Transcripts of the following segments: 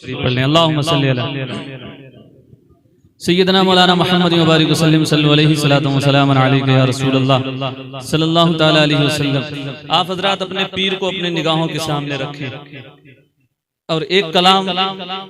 अल्लाहुम्मा सल्ली अला सय्यदना मौलाना मुहम्मद मुबारक वसल्लम सल्लल्लाहु अलैहि सल्लम वसलाम अलैका या रसूलल्लाह सल्लल्लाहु तआला अलैहि वसल्लम। आप हजरात अपने पीर को अपने निगाहों के सामने रखें और एक कलाम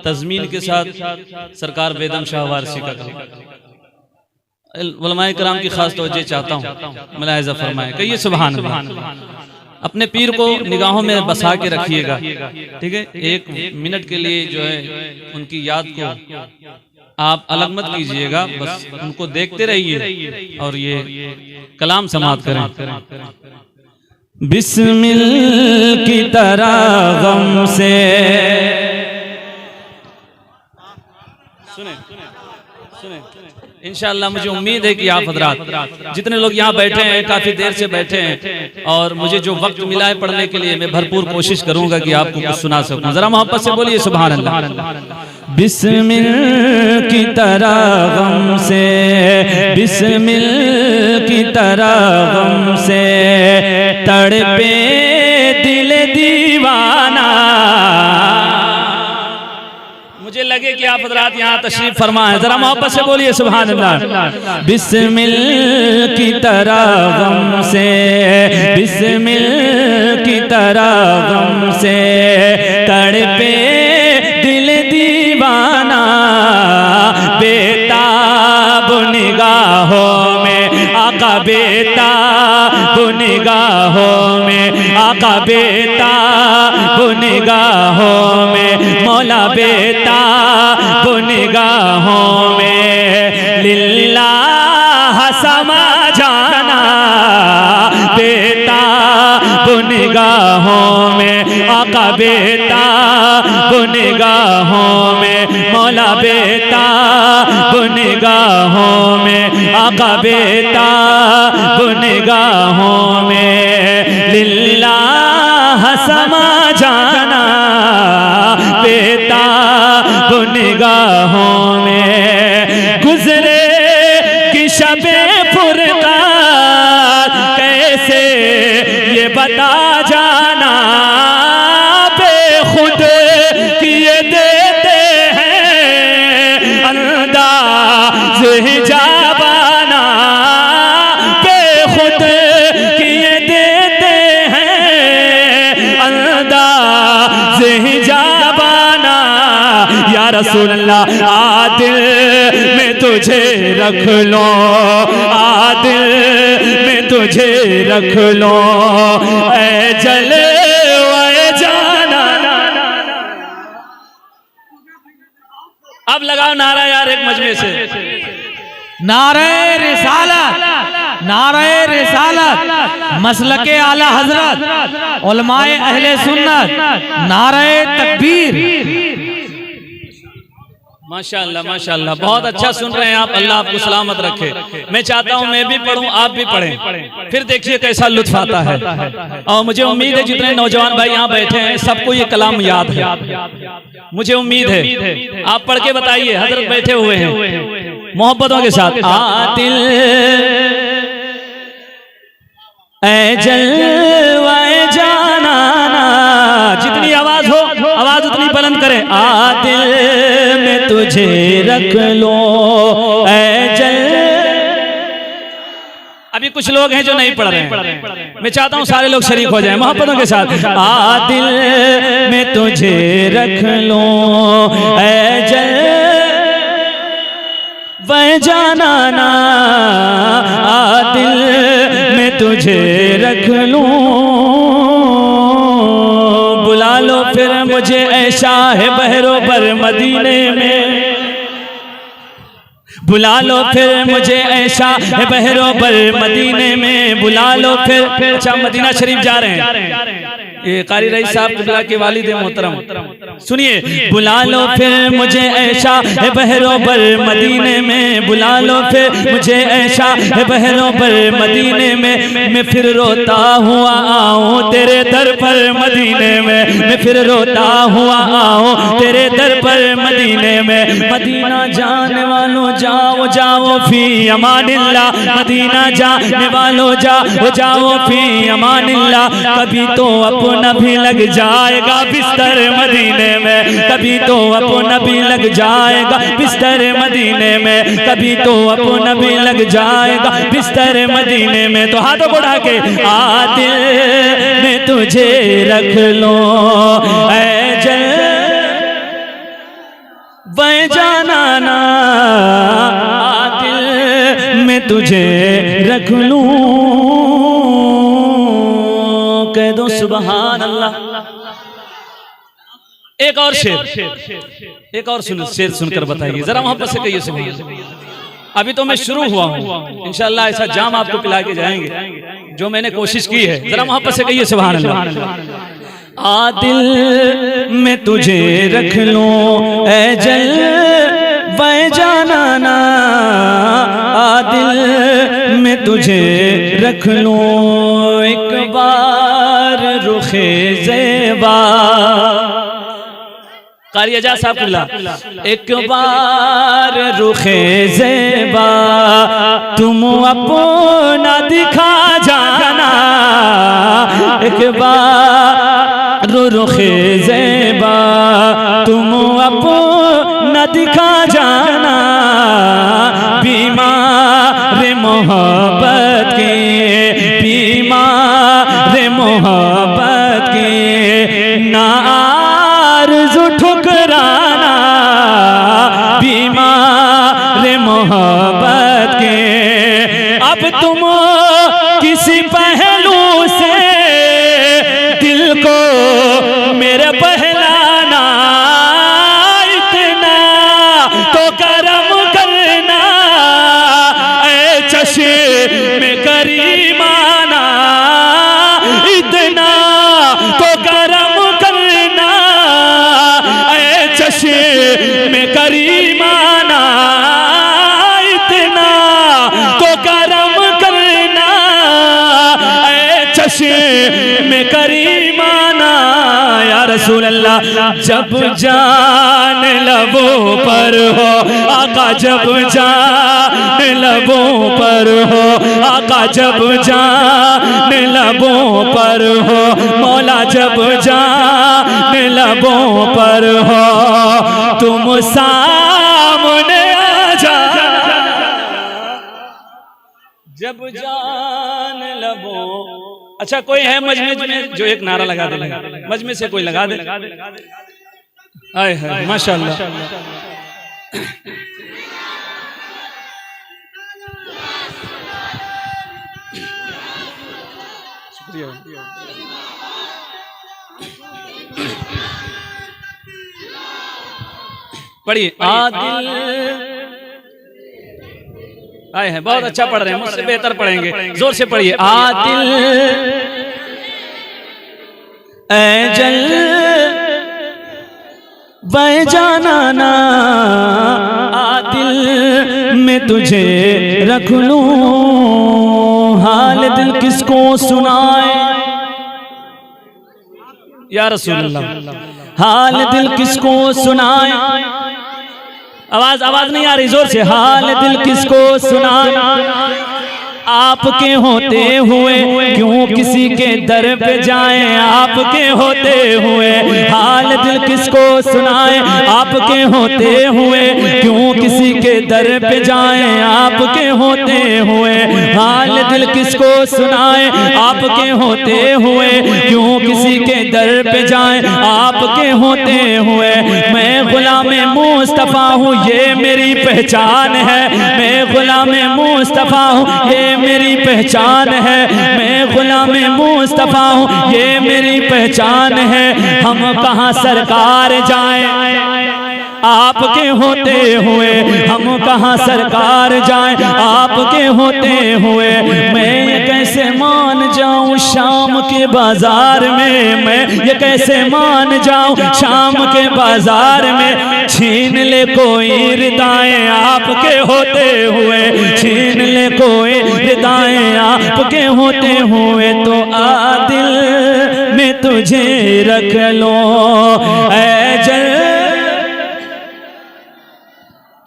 तज़मीन के साथ सरकार बेदम शाह वारसी का उलमाए कराम की खास तवज्जो चाहता हूँ, मुलाहिज़ा फरमाएं, कहिए सुभान अल्लाह। अपने पीर को निगाहों में बसा के रखिएगा, ठीक है। एक मिनट के लिए जो है उनकी याद को आप अलग मत कीजिएगा, बस उनको देखते रहिए और ये कलाम समाअत करें। बिस्मिल की तरह गम से सुने इंशाअल्लाह। मुझे उम्मीद है कि आप हजरात जितने लोग यहाँ बैठे हैं, काफी देर से बैठे हैं, और मुझे जो वक्त मिला है पढ़ने के लिए, मैं भरपूर कोशिश करूंगा कि आपको कुछ सुना सकूं। जरा मोहब्बत से बोलिए सुभान अल्लाह। बिस्मिल की तरह गम से, बिस्मिल की तरह गम से तड़पे दिल दीवाना। मुझे लगे कि आप हजरात यहाँ तशरीफ फरमा है, जरा मोहब्बत से बोलिए सुभान अल्लाह। बिस्मिल की तरह गम से, बिस्मिल की तरह गम से तड़पे दिल दीवाना। बेताब निगाहों में आका, बेताब निगाहों में आका, बेताब निगाहों में मौला, बेताब निगाहों में लिल्लाह समा जाना। बेताब निगाहों में आका, बेताब निगाहों में मौला, बेताब निगाहों में आका, बेताब निगाहों में लिल्लाह समा जाना। बेताब निगाहों में गुजरे कि शबे फुरकान कैसे ये बता जाना। बेखुद किए देते हैं अंदाज़ हिजाबाना। बेखुद किए देते हैं अंदाज़ हिजाबाना। या रसूल अल्लाह आदिल में तुझे रख लो, आदिल में तुझे रख लो, ऐ जले ऐ जाना। अब लगाओ नारा यार एक मजमे से। नारे रिसालत, नारे रिसालत, मसलके आला हजरत, उलमाए अहले सुन्नत, नारे तकबीर। माशाअल्लाह माशाअल्लाह, बहुत अच्छा सुन रहे हैं आप। अल्लाह आपको सलामत रखे। मैं चाहता हूं मैं भी पढ़ूं, आप भी पढ़ें, फिर देखिए कैसा लुत्फ आता है। और मुझे उम्मीद है जितने नौजवान भाई यहाँ बैठे हैं सबको ये कलाम याद है, मुझे उम्मीद है। आप पढ़ के बताइए, हजरत बैठे हुए हैं मोहब्बतों के साथ। आदिल ऐ जलवाए जाना, जितनी आवाज हो आवाज उतनी बुलंद करें। आदिल में तुझे रख लो, ऐ जल। अभी कुछ लोग हैं जो नहीं पढ़ रहे हैं, मैं चाहता हूं सारे लोग शरीक हो जाएं मोहब्बतों के साथ। आदिल में तुझे रख लो, ऐ जल वह जाना ना। आदिल में तुझे रख लूं, बुला लो फिर मुझे ऐ शाह बहरो बर मदीने में। बुला लो फिर मुझे ऐसा बहरो बर मदीने में, बुला लो फिर। अच्छा मदीना शरीफ जा रहे हैं, ये कारी रईस साहब किबला के वालिद मोहतरम, सुनिए। बुला लो फिर मुझे ऐसा बहरो बर मदीने में, बुला लो फिर मुझे ऐसा बहरो बर मदीने में। मैं फिर रोता हुआ आऊं तेरे दर पर मदीने में, मैं फिर रोता हुआ आऊं तेरे दर पर मदीने में। मदीना जाने वालों जाओ जाओ फी अमानिल्लाह, मदीना जाने वालों जाओ फी अमानिल्लाह। कभी तो अपना भी लग जाएगा बिस्तर मदीने में, कभी तो अपना भी लग जाएगा बिस्तर मदीने में, कभी तो अपना भी लग जाएगा बिस्तर मदीने में। तो हाथों को उठा के आ दिल में तुझे रख लो ऐ जल वह जाना ना, आ दिल में तुझे रख लूं। कह दो सुभान अल्लाह। एक और शेर, एक और शेर सुनकर बताइए जरा, मोहब्बत से कहिए सुभान अल्लाह। अभी तो मैं शुरू हुआ हूं, इंशाअल्लाह ऐसा जाम आपको पिला के जाएंगे जो मैंने कोशिश की है। जरा मोहब्बत से कहिए सुभान अल्लाह। आ दिल में तुझे रख लो ऐ जल वह जाना ना, आ दिल में तुझे रख लो एक बार रुखे ज़ेबा। कारी एजाज साहब एक बार रुखे ज़ेबा तुम अपना दिखा जाना, एक बार रुखे ज़ेबा तुम अपना दिखा जाना। बीमार मोहब्बत के, बीमार मोहब्बत के ना आरज़ू ठुकराना, बीमार मोहब्बत के। अब तुम किसी पहलू से दिल को मेरे बहलाना, इतना तो करम करना ऐ चश्मे करीमाना, इतना तो करम करना ऐ चश्मे करीमाना, इतना तो करम करना ऐ चश्मे करीमाना। या रसूल अल्लाह जब जान लबों पर हो आका, जब जान लबों पर हो आका, जब जान लबों पर हो मौला, जब जान लबों पर हो तुम सामने आ जाना, जब जान लबों। अच्छा कोई है मजमे में जो एक नारा लगा दे, मजमे से कोई लगा दे। आए हाय माशाअल्लाह। शुक्रिया। पढ़िए आदिल। आए हैं बहुत अच्छा पढ़ रहे हैं, मुझसे बेहतर पढ़ेंगे, जोर से पढ़िए। आदिल ऐ जल वह जाना ना, आदिल में तुझे रख लूं। हाल दिल किसको सुनाए या रसूल अल्लाह, हाल दिल किसको सुनाए। आवाज नहीं आ रही, जोर से। हाल दिल किसको सुनाए, आपके होते हुए क्यों किसी के दर पे जाएं, आपके होते हुए। हाल दिल किसको सुनाए, आपके होते हुए क्यों किसी के दर पे जाएं, आपके होते हुए। हाल दिल किसको सुनाए, आपके होते हुए क्यों किसी के दर पे जाएं, आपके होते हुए। मैं गुलाम मुस्तफा हूँ ये मेरी पहचान है, मैं गुलाम मुस्तफा हूँ ये मेरी पहचान है, मैं गुलाम मुस्तफा हूँ ये मेरी पहचान है। हम कहाँ सरकार जाएं आपके होते हुए, हम कहाँ सरकार जाएं आपके होते हुए। मैं कैसे मान जाऊं शाम के बाजार में, मैं ये कैसे मान जाऊं शाम के बाजार में। छीन ले कोई रिदाएं आपके होते हुए, छीन ले कोई रिदाएं आपके होते हुए। तो आ दिल में तुझे रख लो ऐ जल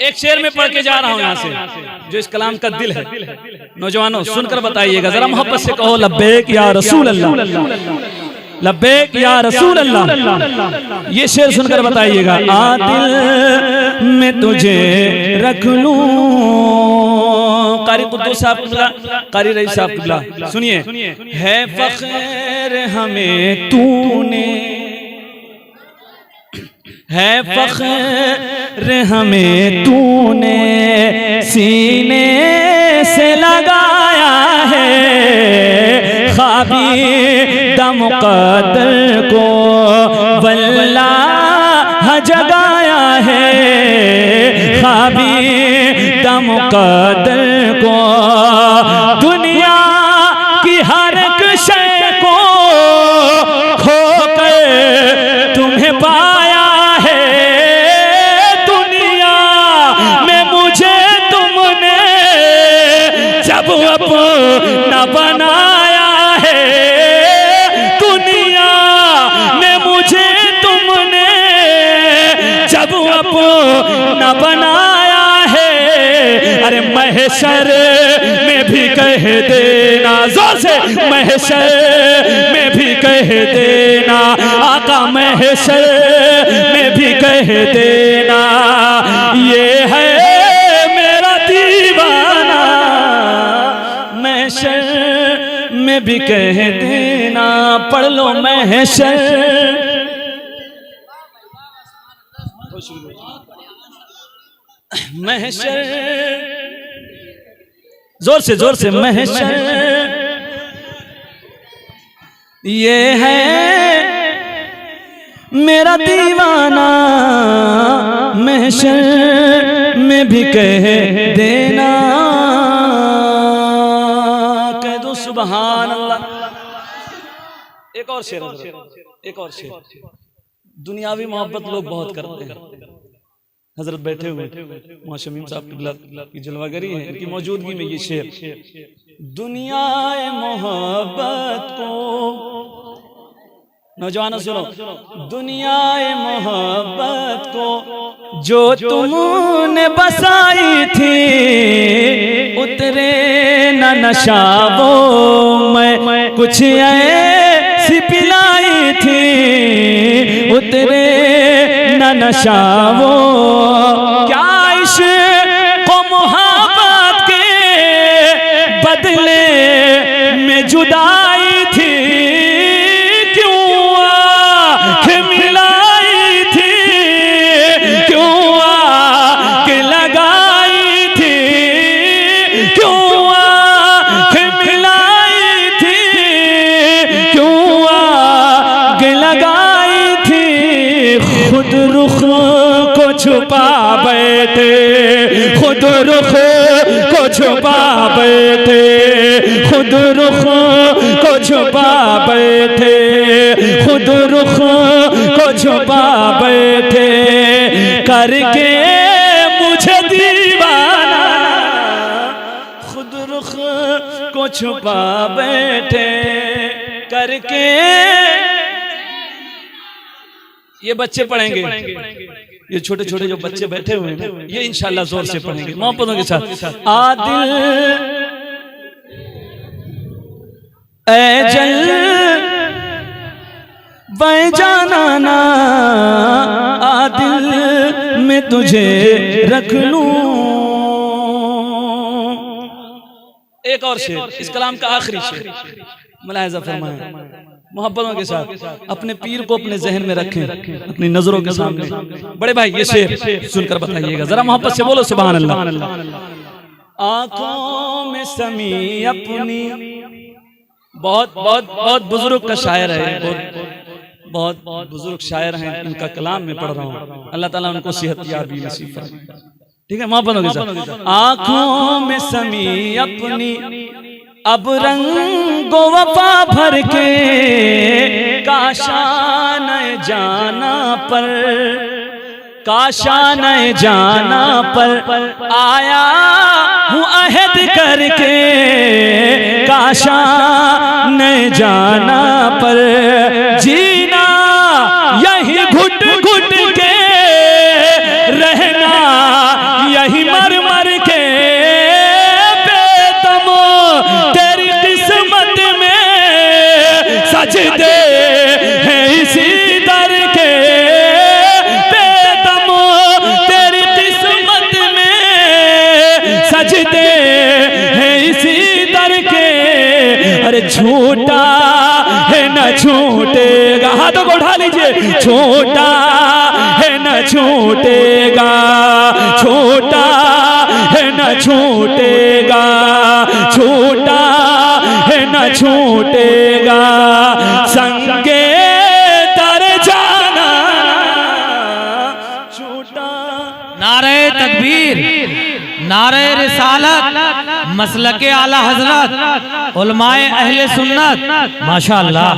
एक शेर में पढ़ के जा रहा हूं यहां से, जो इस कलाम का दिल है। नौजवानों सुनकर बताइएगा, जरा मोहब्बत से कहो लब्बैक या रसूल अल्लाह, लब्बैक या रसूल अल्लाह। ये शेर सुनकर बताइएगा। आ दिल में तुझे रख लूं, कारी कुद्दूस साहब किबला, कारी रईस साहब किबला, सुनिए। है फख्र हमें तूने, है फख्र हमें तूने सीने से लगाया है, ख्वाबी दम मुक़द्दर को वल्लाह जगाया है, ख्वाबी दम मुक़द्दर को दुनिया की हर एक शय को खोकर तुम्हें पाया है, दुनिया में मुझे तुमने जब अपना बनाया है, दुनिया में मुझे तुमने जब अपना बनाया है। अरे महशर में भी कह देना, जोर से महशर में भी कह देना, आका महशर में भी कह देना, ये है मेरा दीवाना, महशर में भी कह देना। पढ़ लो महशर, महशर, जोर से महशर, ये है मेरा दीवाना, महशर में भी कह देना। कह दो सुभान अल्लाह। एक और शेर, एक और शेर। दुनियावी मोहब्बत लोग बहुत करते हैं। हजरत बैठे हुए वहाँ शमीम साहब की जलवागरी है, इनकी मौजूदगी में ये शेर। दुनियाए मोहब्बत को, नौजवानों सुनो, दुनियाए मोहब्बत को जो तुमने बसाई थी, उतरे न नशा वो मैं कुछ ऐसी पिलाई थी, उतरे न नशा वो क्या इश्क़ और मोहब्बत के बदले में जुदाई थी, क्यों आँख मिलाई थी, क्यों आँख लगाई थी, क्यों आँख मिलाई थी, क्यों आँख लगाई थी। खुद रुख को छुपा बैठे, खुद रुख को छुपा बैठे, खुद रुख को छुपा बैठे, खुद रुख को छुपा बैठे, करके मुझे दीवाना, खुद रुख को छुपा बैठे, करके। ये बच्चे पढ़ेंगे, ये छोटे छोटे जो बच्चे बैठे हुए हैं, ये इंशाल्लाह जोर से पढ़ेंगे मोहब्बतों के साथ। आदिल ए जल वह जाना, आदिल में तुझे रख लूं। एक और शेर, इस कलाम का आखिरी शेर, मुलाहिजा फरमाएं मोहब्बतों के साथ। अपने पीर को अपने जहन में रखें, अपनी नजरों के सामने। बड़े भाई ये शेर सुनकर बताइएगा, जरा मोहब्बत से बोलो सुभान अल्लाह। आंखों में समी अपनी, बहुत बहुत बहुत बुजुर्ग का शायर है, बहुत बहुत बुजुर्ग शायर हैं, इनका कलाम में पढ़ रहा हूँ। अल्लाह ताला उनको सेहत याबी नसीब फरमाए। ठीक है मोहब्बतों के साथ। आंखों में समी अपनी, अब रंगो वफा भर के, काशान जाना पर, काशान जाना पर आया हूँ अहद करके, काशान जाना पर जीना यही घुट घुट के, रहना छोटा है न छूटेगा, हाथों को उठा लीजिए, छोटा है न छूटेगा, छोटा है न छूटेगा, छोटा है न छूटेगा, संगे तर जाना छोटा। नारे तकबीर, नारे रिसालत, मसलके आला हजरत, उलमाए अहले सुन्नत, माशाअल्लाह।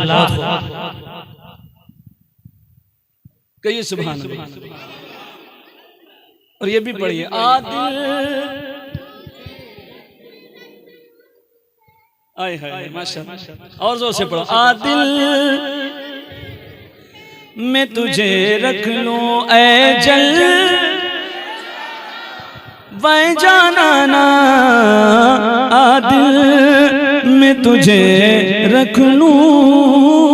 कहिए सुभान अल्लाह। और ये भी पढ़िए, आदिल आए हाय माशाअल्लाह, और जोर से पढ़ो, आदिल मैं तुझे रख लूं ऐ जल वै जाना ना, आदिल मैं तुझे रख लूं